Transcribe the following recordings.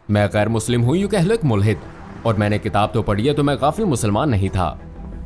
मैं गैर मुस्लिम हूँ, यूं कह लो एक मुल्हिद, और मैंने किताब तो पढ़ी है तो मैं गाफिल मुसलमान नहीं था।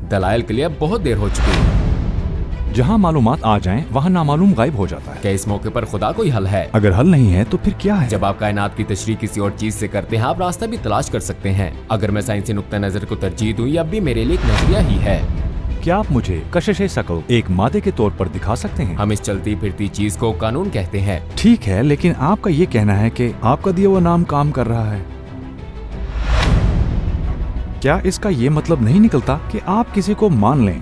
दलाइल के लिए अब बहुत देर हो चुकी है। जहाँ मालूमात आ जाएं, वहाँ नामालूम गायब हो जाता है। क्या इस मौके पर खुदा कोई हल है? अगर हल नहीं है तो फिर क्या है? जब आप कायनात की तशरीह किसी और चीज से करते हैं, आप रास्ता भी तलाश कर सकते हैं। अगर मैं साइंसी नुक्ता नजर को तरजीह दूं, ये अब भी मेरे लिए एक नजरिया ही है। क्या आप मुझे कशिश शकल एक मादे के तौर पर दिखा सकते हैं? हम इस चलती फिरती चीज को कानून कहते हैं। ठीक है, लेकिन आपका ये कहना है कि आपका दिया हुआ नाम काम कर रहा है। क्या इसका ये मतलब नहीं निकलता कि आप किसी को मान लें?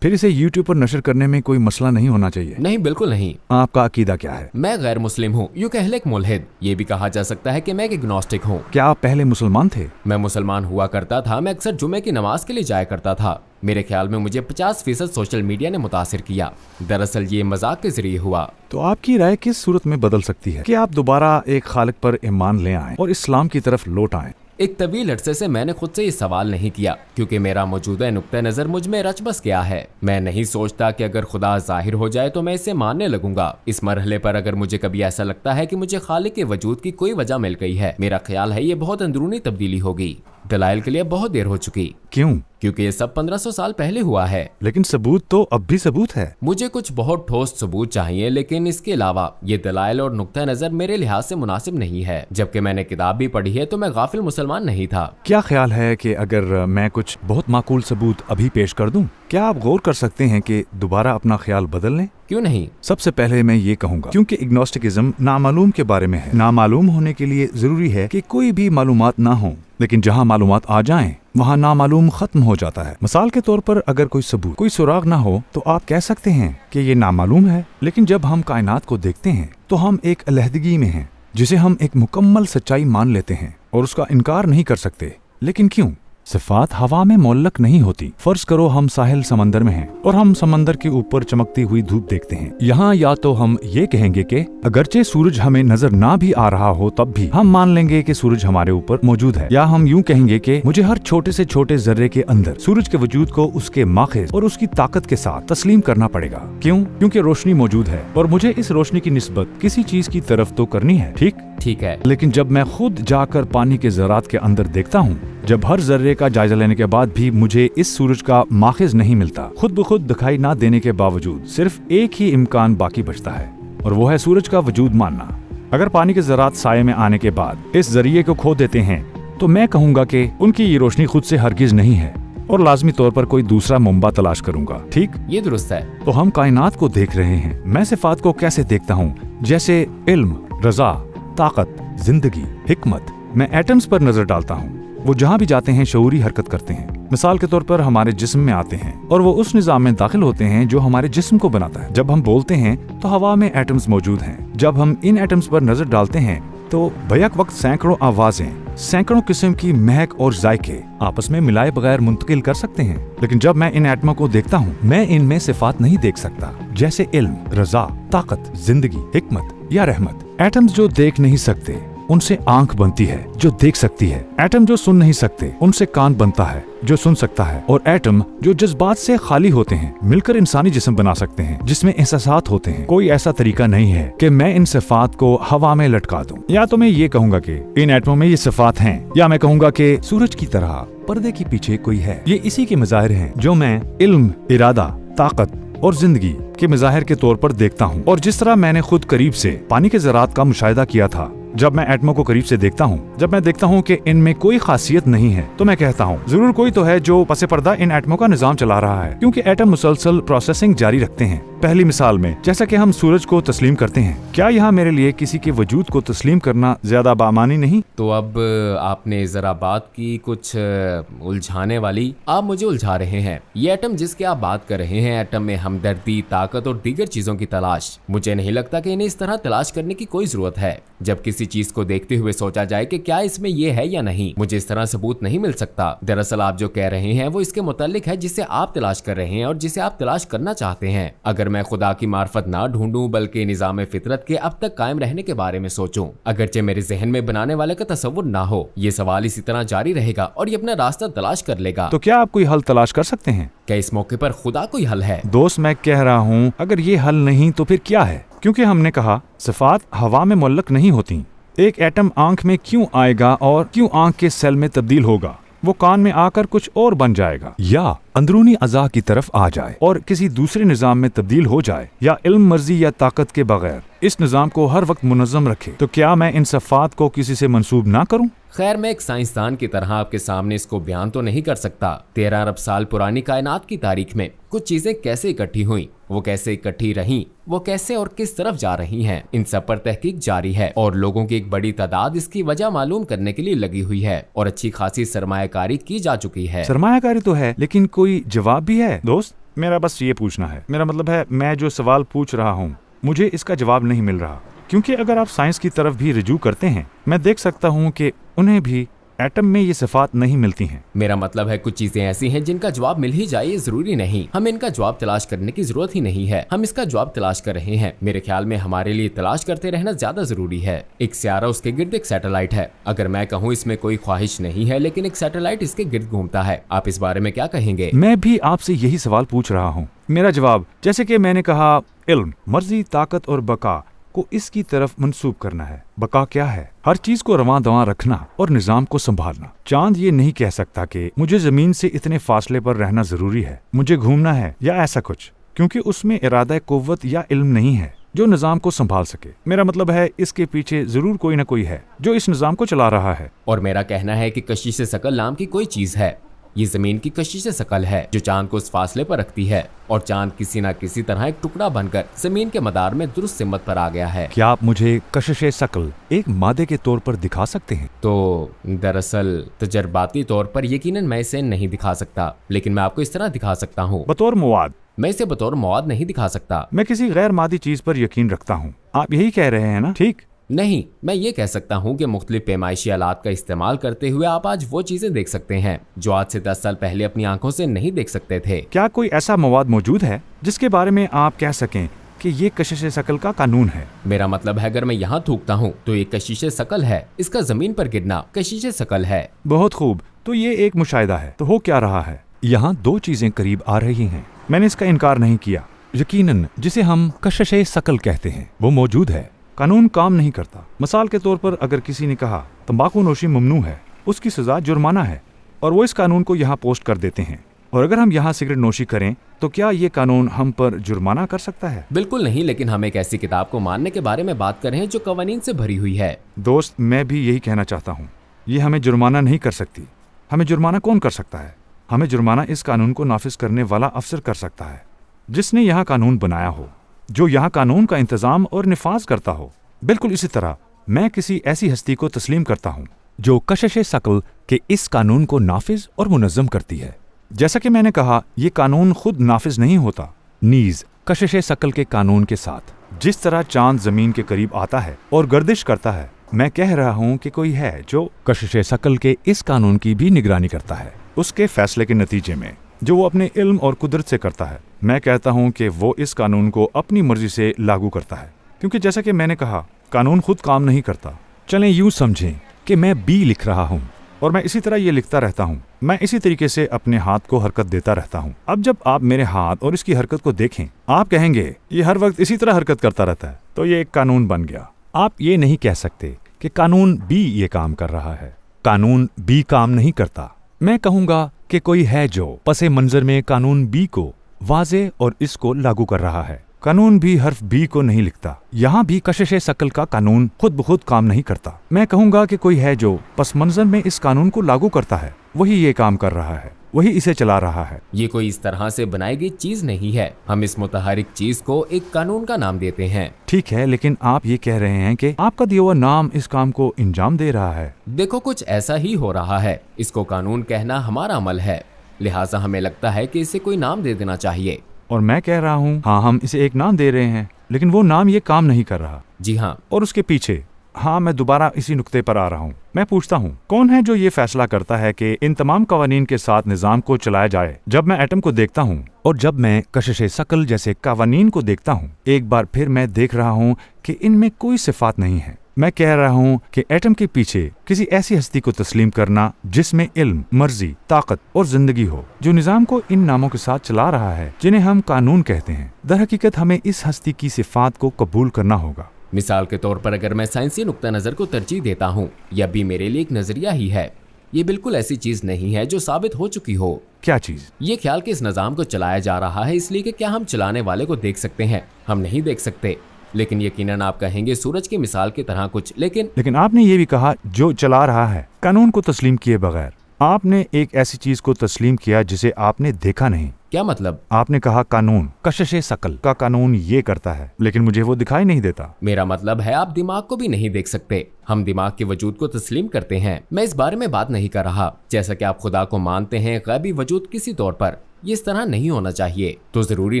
फिर इसे YouTube पर नशर करने में कोई मसला नहीं होना चाहिए। नहीं, बिल्कुल नहीं। आपका अकीदा क्या है? मैं गैर मुस्लिम हूँ, यूं कह ले एक मुल्हिद। ये भी कहा जा सकता है कि मैं एक एग्नोस्टिक हूँ। क्या आप पहले मुसलमान थे? मैं मुसलमान हुआ करता था। मैं अक्सर जुमे की नमाज के लिए जाया करता था। मेरे ख्याल में मुझे 50% सोशल मीडिया ने मुतासिर किया। दरअसल ये मजाक के जरिए हुआ। तो आपकी राय किस सूरत में बदल सकती है कि आप दोबारा एक खालिक पर ईमान ले आएं और इस्लाम की तरफ लौट आएं? एक तवील अरसे से मैंने खुद से ये सवाल नहीं किया, क्योंकि मेरा मौजूदा नुक्ता नजर मुझ में रच बस गया है। मैं नहीं सोचता कि अगर खुदा जाहिर हो जाए तो मैं इसे मानने लगूंगा। इस मरहले पर अगर मुझे कभी ऐसा लगता है कि मुझे खालिक के वजूद की कोई वजह मिल गई है, मेरा ख्याल है ये बहुत अंदरूनी तब्दीली होगी। दलाइल के लिए बहुत देर हो चुकी। क्यों? क्योंकि ये सब 1500 साल पहले हुआ है। लेकिन सबूत तो अब भी सबूत है। मुझे कुछ बहुत ठोस सबूत चाहिए, लेकिन इसके अलावा ये दलाइल और नुक्ता नजर मेरे लिहाज से मुनासिब नहीं है। जबकि मैंने किताब भी पढ़ी है तो मैं गाफिल मुसलमान नहीं था। क्या ख्याल है कि अगर मैं कुछ बहुत माकूल सबूत अभी पेश कर दूं, क्या आप गौर कर सकते हैं कि दोबारा अपना ख्याल बदल लें? क्यों नहीं? सबसे पहले मैं ये कहूँगा, क्योंकि इग्नोस्टिकिज्म नामालूम के बारे में है। नामालूम होने के लिए जरूरी है कि कोई भी मालूमात ना हो, लेकिन जहाँ मालूमात आ जाएं, वहाँ नामालूम खत्म हो जाता है। मिसाल के तौर पर अगर कोई सबूत, कोई सुराग ना हो तो आप कह सकते हैं कि ये नामालूम है। लेकिन जब हम कायनात को देखते हैं तो हम एक अलहदगी में हैं, जिसे हम एक मुकम्मल सच्चाई मान लेते हैं और उसका इनकार नहीं कर सकते। लेकिन क्यों? सिफात हवा में मोल्लक नहीं होती। फर्ज करो हम साहिल समंदर में हैं और हम समंदर के ऊपर चमकती हुई धूप देखते हैं। यहाँ या तो हम ये कहेंगे कि अगरचे सूरज हमें नजर ना भी आ रहा हो तब भी हम मान लेंगे कि सूरज हमारे ऊपर मौजूद है, या हम यूँ कहेंगे कि मुझे हर छोटे से छोटे जर्रे के अंदर सूरज के वजूद को उसके माखिज और उसकी ताकत के साथ तस्लीम करना पड़ेगा। क्यों? क्योंकि रोशनी मौजूद है और मुझे इस रोशनी की निस्बत किसी चीज की तरफ तो करनी है। ठीक है। लेकिन जब मैं खुद जाकर पानी के ज़रात के अंदर देखता हूँ, जब हर जर्रे का जायजा लेने के बाद भी मुझे इस सूरज का माखिज नहीं मिलता, खुद ब खुद दिखाई ना देने के बावजूद सिर्फ एक ही इम्कान बाकी बचता है, और वो है सूरज का वजूद मानना। अगर पानी के ज़रात साये में आने के बाद इस जरिए को खो देते हैं तो मैं कहूँगा कि उनकी ये रोशनी खुद से हरगिज नहीं है और लाजमी तौर पर कोई दूसरा मुंबा तलाश करूंगा। ठीक, ये दुरुस्त है। तो हम कायनात को देख रहे हैं। मैं सिफात को कैसे देखता हूँ? जैसे इल्म, रजा, ताकत, जिंदगी, हिकमत। मैं एटम्स पर नजर डालता हूँ। वो जहाँ भी जाते हैं शऊरी हरकत करते हैं। मिसाल के तौर पर हमारे जिस्म में आते हैं और वो उस निज़ाम में दाखिल होते हैं जो हमारे जिस्म को बनाता है। जब हम बोलते हैं तो हवा में एटम्स मौजूद हैं। जब हम इन एटम्स पर नजर डालते हैं तो बैक वक्त सैकड़ों आवाजें, सैकड़ों किस्म की महक और जायके आपस में मिलाए बगैर मुंतकिल कर सकते हैं। लेकिन जब मैं इन एटमों को देखता हूँ, मैं इनमें सिफात नहीं देख सकता, जैसे इल्म, रजा, ताकत, जिंदगी, हिकमत या रहमत। एटम्स जो देख नहीं सकते उनसे आंख बनती है जो देख सकती है। एटम जो सुन नहीं सकते उनसे कान बनता है जो सुन सकता है। और एटम जो जज्बात से खाली होते हैं मिलकर इंसानी जिस्म बना सकते हैं जिसमें एहसासात होते हैं। कोई ऐसा तरीका नहीं है कि मैं इन सिफात को हवा में लटका दूं। या तो मैं ये कहूँगा कि इन एटमों में ये सिफात हैं, या मैं कहूँगा कि सूरज की तरह पर्दे के पीछे कोई है। ये इसी के मज़ाहिर हैं जो मैं इल्म, इरादा, ताकत और जिंदगी के मज़ाहिर के तौर पर देखता हूँ। और जिस तरह मैंने खुद करीब से पानी के ज़रात का मुशाहिदा किया था, जब मैं एटमों को करीब से देखता हूँ, जब मैं देखता हूँ कि इनमें कोई खासियत नहीं है, तो मैं कहता हूँ जरूर कोई तो है जो पसे पर्दा इन एटमों का निजाम चला रहा है, क्योंकि एटम मुसलसल प्रोसेसिंग जारी रखते हैं। पहली मिसाल में जैसा कि हम सूरज को तस्लीम करते हैं, क्या यहाँ मेरे लिए किसी के वजूद को तस्लीम करना ज्यादा बामानी नहीं? तो अब आपने जरा बात की कुछ उलझाने वाली। आप मुझे उलझा रहे हैं। ये एटम जिसके आप बात कर रहे हैं, एटम में हमदर्दी, ताकत और दीगर चीजों की तलाश, मुझे नहीं लगता कि इन्हें इस तरह तलाश करने की कोई जरूरत है। जब किसी चीज को देखते हुए सोचा जाए कि क्या इसमें ये है या नहीं, मुझे इस तरह सबूत नहीं मिल सकता। दरअसल आप जो कह रहे हैं वो इसके मुतालिक है जिसे आप तलाश कर रहे हैं और जिसे आप तलाश करना चाहते हैं। अगर अगर मैं खुदा की मार्फत ना ढूंढूं बल्कि निज़ाम फितरत के अब तक कायम रहने के बारे में सोचूं, अगरचे मेरे जहन में बनाने वाले का तसव्वुर ना हो, ये सवाल इसी तरह जारी रहेगा और ये अपना रास्ता तलाश कर लेगा। तो क्या आप कोई हल तलाश कर सकते हैं? क्या इस मौके पर खुदा कोई हल है? दोस्त, मैं कह रहा हूँ अगर ये हल नहीं तो फिर क्या है? क्योंकि हमने कहा सिफात हवा में मुअल्लक नहीं होती। एक एटम आंख में क्यों आएगा और क्यों आंख के सेल में तब्दील होगा? वो कान में आकर कुछ और बन जाएगा, या अंदरूनी अज़ा की तरफ आ जाए और किसी दूसरे निज़ाम में तब्दील हो जाए, या इल्म, मर्जी या ताकत के बगैर इस निज़ाम को हर वक्त मुनज़्ज़म रखे। तो क्या मैं इन सफ़ात को किसी से मंसूब ना करूं? खैर, मैं एक साइंसदान की तरह आपके सामने इसको बयान तो नहीं कर सकता। 13 अरब साल पुरानी कायनात की तारीख में कुछ चीजें कैसे इकट्ठी हुई, वो कैसे इकट्ठी रहीं, वो कैसे और किस तरफ जा रही हैं, इन सब पर तहकीक जारी है और लोगों की एक बड़ी तादाद इसकी वजह मालूम करने के लिए लगी हुई है और अच्छी खासी सरमायाकारी की जा चुकी है। सरमायाकारी तो है, लेकिन कोई जवाब भी है? दोस्त, मेरा बस ये पूछना है, मेरा मतलब है मैं जो सवाल पूछ रहा हूँ मुझे इसका जवाब नहीं मिल रहा, क्योंकि अगर आप साइंस की तरफ भी रुजू करते हैं मैं देख सकता हूँ कि उन्हें भी एटम में ये सिफात नहीं मिलती हैं। मेरा मतलब है कुछ चीजें ऐसी हैं जिनका जवाब मिल ही जाए ये जरूरी नहीं। हमें इनका जवाब तलाश करने की जरूरत ही नहीं है, हम इसका जवाब तलाश कर रहे हैं। मेरे ख्याल में हमारे लिए तलाश करते रहना ज्यादा जरूरी है। एक सियारा, उसके गिर्द एक सैटेलाइट है। अगर मैं कहूँ इसमें कोई ख्वाहिश नहीं है, लेकिन एक सैटेलाइट इसके गिर्द घूमता है, आप इस बारे में क्या कहेंगे? मैं भी आपसे यही सवाल पूछ रहा हूँ। मेरा जवाब, जैसे कि मैंने कहा, इल्म, मर्जी, ताकत और बका को इसकी तरफ मंसूब करना है। बका क्या है? हर चीज को रवां दवां रखना और निजाम को संभालना। चांद ये नहीं कह सकता कि मुझे जमीन से इतने फासले पर रहना जरूरी है, मुझे घूमना है या ऐसा कुछ, क्योंकि उसमें इरादा, कुव्वत या इल्म नहीं है जो निजाम को संभाल सके। मेरा मतलब है इसके पीछे जरूर कोई न कोई है जो इस निजाम को चला रहा है। और मेरा कहना है कि कशिश सकल नाम की कोई चीज है। ये जमीन की कशिश सकल है जो चांद को उस फासले पर रखती है, और चांद किसी न किसी तरह एक टुकड़ा बनकर जमीन के मदार में दुरुस्त सिमत पर आ गया है। क्या आप मुझे कशिश सकल एक मादे के तौर पर दिखा सकते हैं? तो दरअसल तजर्बाती तौर पर यकीनन मैं इसे नहीं दिखा सकता, लेकिन मैं आपको इस तरह दिखा सकता हूँ। बतौर मवाद? मैं इसे बतौर मवाद नहीं दिखा सकता। मैं किसी गैर मादी चीज पर यकीन रखता हूँ, आप यही कह रहे हैं ना? ठीक नहीं, मैं ये कह सकता हूँ कि मुख्तलिफ पैमाइशी आलात का इस्तेमाल करते हुए आप आज वो चीजें देख सकते हैं जो आज से 10 साल पहले अपनी आंखों से नहीं देख सकते थे। क्या कोई ऐसा मवाद मौजूद है जिसके बारे में आप कह सकें कि ये कशिश सकल का कानून है? मेरा मतलब है अगर मैं यहाँ थूकता हूँ तो ये कशिश सकल है, इसका जमीन पर गिरना कशिश सकल है। बहुत खूब, तो ये एक मुशाहिदा है। तो हो क्या रहा है? यहाँ दो चीजें करीब आ रही हैं। मैंने इसका इनकार नहीं किया। यकीनन जिसे हम कशिश सकल कहते हैं वो मौजूद है। कानून काम नहीं करता। मिसाल के तौर पर अगर किसी ने कहा तंबाकू नोशी ममनू है, उसकी सजा जुर्माना है, और वो इस कानून को यहाँ पोस्ट कर देते हैं। और अगर हम यहाँ सिगरेट नोशी करें तो क्या ये कानून हम पर जुर्माना कर सकता है? बिल्कुल नहीं, लेकिन हम एक ऐसी किताब को मानने के बारे में बात कर रहे हैं जो कवानीन से भरी हुई है। दोस्त, मैं भी यही कहना चाहता हूँ, ये हमें जुर्माना नहीं कर सकती। हमें जुर्माना कौन कर सकता है? हमें जुर्माना इस कानून को नाफिज करने वाला अफसर कर सकता है, जिसने यहाँ कानून बनाया हो, जो यहाँ कानून का इंतजाम और निफाज करता हो। बिल्कुल इसी तरह मैं किसी ऐसी हस्ती को तस्लीम करता हूँ जो कशिश सकल के इस कानून को नाफिज और मुनज़्ज़म करती है। जैसा कि मैंने कहा, ये कानून खुद नाफिज नहीं होता, नीज कशिश सकल के कानून के साथ। जिस तरह चांद जमीन के करीब आता है और गर्दिश करता है, मैं कह रहा हूँ कि कोई है जो कशिश सकल के इस कानून की भी निगरानी करता है, उसके फैसले के नतीजे में, जो वो अपने इल्म और कुदरत से करता है। मैं कहता हूँ कि वो इस कानून को अपनी मर्जी से लागू करता है, क्योंकि जैसा कि मैंने कहा, कानून खुद काम नहीं करता। चलें यूँ समझें कि मैं बी लिख रहा हूँ और मैं इसी तरह ये लिखता रहता हूँ। मैं इसी तरीके से अपने हाथ को हरकत देता रहता हूँ। अब जब आप मेरे हाथ और इसकी हरकत को देखें, आप कहेंगे ये हर वक्त इसी तरह हरकत करता रहता है, तो ये एक कानून बन गया। आप ये नहीं कह सकते कि कानून बी ये काम कर रहा है। कानून बी काम नहीं करता। मैं कहूँगा कि कोई है जो पसे मंजर में कानून बी को वाजे और इसको लागू कर रहा है। कानून भी हर्फ बी को नहीं लिखता। यहाँ भी कशिश सकल का कानून खुद ब खुद काम नहीं करता। मैं कहूँगा कि कोई है जो पस मंजर में इस कानून को लागू करता है, वही ये काम कर रहा है, वही इसे चला रहा है। ये कोई इस तरह से बनाई गई चीज नहीं है। हम इस मुतहरिक चीज को एक कानून का नाम देते हैं। ठीक है, लेकिन आप ये कह रहे हैं कि आपका दिया हुआ नाम इस काम को इंजाम दे रहा है। देखो, कुछ ऐसा ही हो रहा है। इसको कानून कहना हमारा अमल है, लिहाजा हमें लगता है कि इसे कोई नाम दे देना चाहिए। और मैं कह रहा हूँ, हाँ, हम इसे एक नाम दे रहे हैं, लेकिन वो नाम ये काम नहीं कर रहा। जी हाँ। और उसके पीछे हाँ, मैं दोबारा इसी नुक्ते पर आ रहा हूँ। मैं पूछता हूँ, कौन है जो ये फैसला करता है कि इन तमाम कवानीन के साथ निज़ाम को चलाया जाए? जब मैं एटम को देखता हूँ और जब मैं कशिश शकल जैसे कवानीन को देखता हूँ, एक बार फिर मैं देख रहा हूँ कि इनमें कोई सिफात नहीं है। मैं कह रहा हूँ कि एटम के पीछे किसी ऐसी हस्ती को तस्लीम करना जिसमें इल्म, मर्जी, ताकत और जिंदगी हो, जो निज़ाम को इन नामों के साथ चला रहा है जिन्हें हम कानून कहते हैं। दर हकीकत हमें इस हस्ती की सिफात को कबूल करना होगा। मिसाल के तौर पर अगर मैं साइंसी नुक्ता नज़र को तरजीह देता हूँ, यह भी मेरे लिए एक नजरिया ही है। ये बिल्कुल ऐसी चीज नहीं है जो साबित हो चुकी हो। क्या चीज? ये ख्याल कि इस निज़ाम को चलाया जा रहा है इसलिए कि क्या हम चलाने वाले को देख सकते हैं? हम नहीं देख सकते, लेकिन यकीनन आप कहेंगे सूरज की मिसाल की तरह कुछ। लेकिन आपने ये भी कहा जो चला रहा है कानून को तस्लीम किए बगैर। आपने एक ऐसी चीज को तस्लीम किया जिसे आपने देखा नहीं। क्या मतलब? आपने कहा कानून, कशिश शकल का कानून ये करता है, लेकिन मुझे वो दिखाई नहीं देता। मेरा मतलब है आप दिमाग को भी नहीं देख सकते। हम दिमाग के वजूद को तस्लीम करते हैं। मैं इस बारे में बात नहीं कर रहा। जैसा कि आप खुदा को मानते हैं गैबी वजूद किसी तौर पर, ये इस तरह नहीं होना चाहिए। तो जरूरी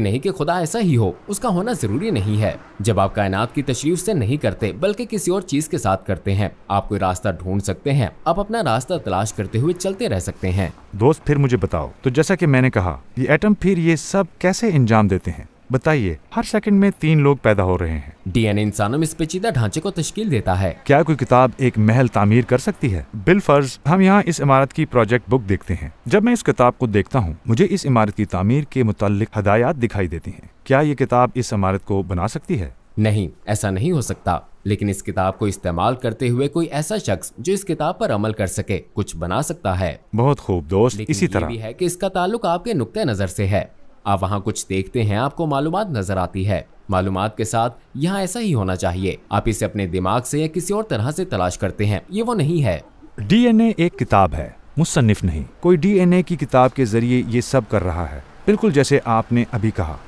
नहीं कि खुदा ऐसा ही हो, उसका होना जरूरी नहीं है। जब आप कायनात की तशरीह से नहीं करते बल्कि किसी और चीज के साथ करते हैं, आप कोई रास्ता ढूंढ सकते हैं। आप अपना रास्ता तलाश करते हुए चलते रह सकते हैं। दोस्त, फिर मुझे बताओ, तो जैसा कि मैंने कहा, ये एटम फिर ये सब कैसे अंजाम देते हैं? बताइए। हर सेकंड में 3 लोग पैदा हो रहे हैं। डीएनए इंसानों में इस पेचीदा ढांचे को तश्कील देता है। क्या कोई किताब एक महल तामीर कर सकती है? बिलफर्ज हम यहाँ इस इमारत की प्रोजेक्ट बुक देखते हैं। जब मैं इस किताब को देखता हूँ, मुझे इस इमारत की तामीर के मुताल्लिक हदायत दिखाई देती हैं। क्या ये किताब इस इमारत को बना सकती है? नहीं, ऐसा नहीं हो सकता। लेकिन इस किताब को इस्तेमाल करते हुए कोई ऐसा शख्स जो इस किताब पर अमल कर सके कुछ बना सकता है। बहुत खूब दोस्त। लेकिन इसी ये तरह भी है कि इसका ताल्लुक आपके नुक्ते नजर से है। आप वहाँ कुछ देखते हैं, आपको मालूमात नजर आती है। मालूमात के साथ यहाँ ऐसा ही होना चाहिए। आप इसे अपने दिमाग से या किसी और तरह से तलाश करते हैं, ये वो नहीं है। डीएनए एक किताब है, मुसन्निफ नहीं। कोई डीएनए की किताब के जरिए ये सब कर रहा है, बिल्कुल जैसे आपने अभी कहा।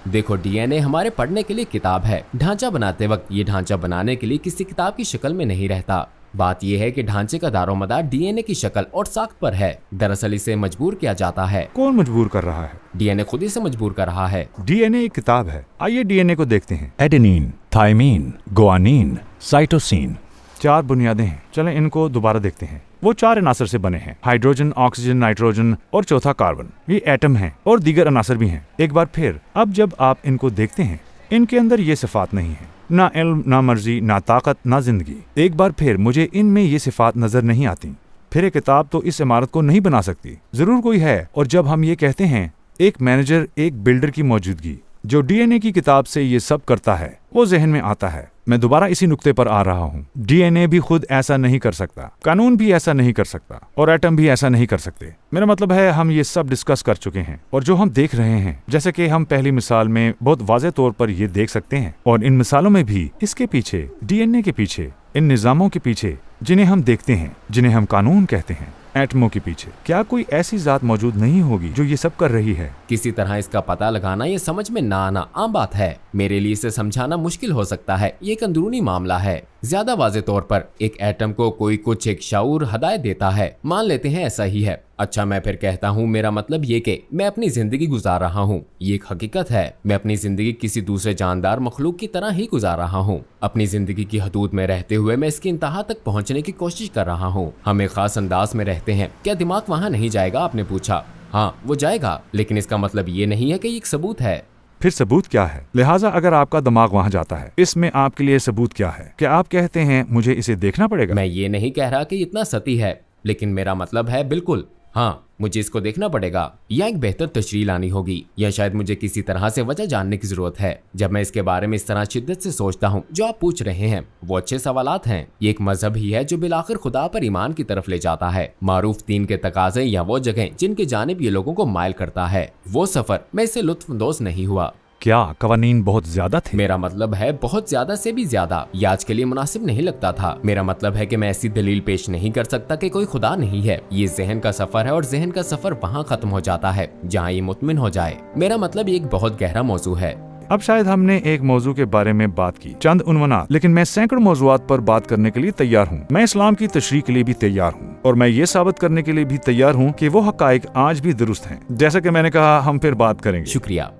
देखो, डीएनए हमारे पढ़ने के लिए किताब है। ढांचा बनाते वक्त ये ढांचा बनाने के लिए किसी किताब की शक्ल में नहीं रहता। बात यह है कि ढांचे का दारोमदार डीएनए की शक्ल और साख्त पर है। दरअसल इसे मजबूर किया जाता है। कौन मजबूर कर रहा है? डीएनए खुद ही से मजबूर कर रहा है। डीएनए एक किताब है। आइए डीएनए को देखते हैं। एडेनिन, थायमीन, गुआनिन, साइटोसिन, 4 बुनियादें हैं। चलें इनको दोबारा देखते हैं। वो 4 अनासर से बने हैं, हाइड्रोजन, ऑक्सीजन, नाइट्रोजन और चौथा कार्बन। ये एटम हैं और दीगर अनासर भी हैं। एक बार फिर, अब जब आप इनको देखते हैं, इनके अंदर ये सिफात नहीं है, ना इल्म, ना मर्जी, ना ताकत, ना जिंदगी। एक बार फिर मुझे इनमें ये सिफात नजर नहीं आती। फिर एक किताब तो इस इमारत को नहीं बना सकती। जरूर कोई है। और जब हम ये कहते हैं एक मैनेजर, एक बिल्डर की मौजूदगी जो डीएनए की किताब से ये सब करता है, वो जहन में आता है। मैं दोबारा इसी नुक्ते पर आ रहा हूँ। डीएनए भी खुद ऐसा नहीं कर सकता, कानून भी ऐसा नहीं कर सकता, और एटम भी ऐसा नहीं कर सकते। मेरा मतलब है हम ये सब डिस्कस कर चुके हैं। और जो हम देख रहे हैं, जैसे कि हम पहली मिसाल में बहुत वाज़ेह तौर पर ये देख सकते हैं, और इन मिसालों में भी इसके पीछे, डीएनए के पीछे, इन निज़ामों के पीछे जिन्हें हम देखते हैं, जिन्हें हम कानून कहते हैं, एटमों के पीछे क्या कोई ऐसी जात मौजूद नहीं होगी जो ये सब कर रही है? किसी तरह इसका पता लगाना, ये समझ में ना आना आम बात है। मेरे लिए इसे समझाना मुश्किल हो सकता है। ये एक अंदरूनी मामला है। ज्यादा वाज़ेह तौर पर एक एटम को कोई कुछ एक शाऊर हदायत देता है। मान लेते हैं ऐसा ही है। अच्छा, मैं फिर कहता हूँ, मेरा मतलब ये कि मैं अपनी जिंदगी गुजार रहा हूँ। ये एक हकीकत है। मैं अपनी जिंदगी किसी दूसरे जानदार मखलूक की तरह ही गुजार रहा हूँ। अपनी जिंदगी की हदूद में रहते हुए मैं इसकी इंतहा तक पहुँचने की कोशिश कर रहा हूँ। हम एक खास अंदाज में रहते हैं। क्या दिमाग वहाँ नहीं जाएगा? आपने पूछा। हाँ, वो जाएगा, लेकिन इसका मतलब ये नहीं है कि ये एक सबूत है। फिर सबूत क्या है? लिहाजा अगर आपका दिमाग वहाँ जाता है, इसमें आपके लिए सबूत क्या है? क्या आप कहते हैं मुझे इसे देखना पड़ेगा? मैं ये नहीं कह रहा कि इतना सती है, लेकिन मेरा मतलब है बिल्कुल हाँ, मुझे इसको देखना पड़ेगा, या एक बेहतर तशरीह लानी होगी, या शायद मुझे किसी तरह से वजह जानने की जरूरत है। जब मैं इसके बारे में इस तरह शिद्दत से सोचता हूँ जो आप पूछ रहे हैं, वो अच्छे सवालात हैं। ये एक मजहब ही है जो बिलाखिर खुदा पर ईमान की तरफ ले जाता है। मारूफ दीन के तकाजे या वो जगह जिनकी जानिब ये लोगों को माइल करता है, वो सफर मैं इससे लुत्फानंदोज नहीं हुआ। क्या कवानीन बहुत ज्यादा थे? मेरा मतलब है बहुत ज्यादा से भी ज्यादा। ये आज के लिए मुनासिब नहीं लगता था। मेरा मतलब है कि मैं ऐसी दलील पेश नहीं कर सकता कि कोई खुदा नहीं है। ये जहन का सफर है, और जहन का सफर वहाँ खत्म हो जाता है जहाँ ये मुतमिन हो जाए। मेरा मतलब ये एक बहुत गहरा मौजू है। अब शायद हमने एक मौजू के बारे में बात की, चंद उन्वनात, लेकिन मैं सैकड़ों मौजूआत पर बात करने के लिए तैयार हूँ। मैं इस्लाम की तशरीह के लिए भी तैयार हूँ, और मैं ये साबित करने के लिए भी तैयार हूँ कि वो हकाइक आज भी दुरुस्त हैं। जैसा कि मैंने कहा, हम फिर बात करेंगे। शुक्रिया।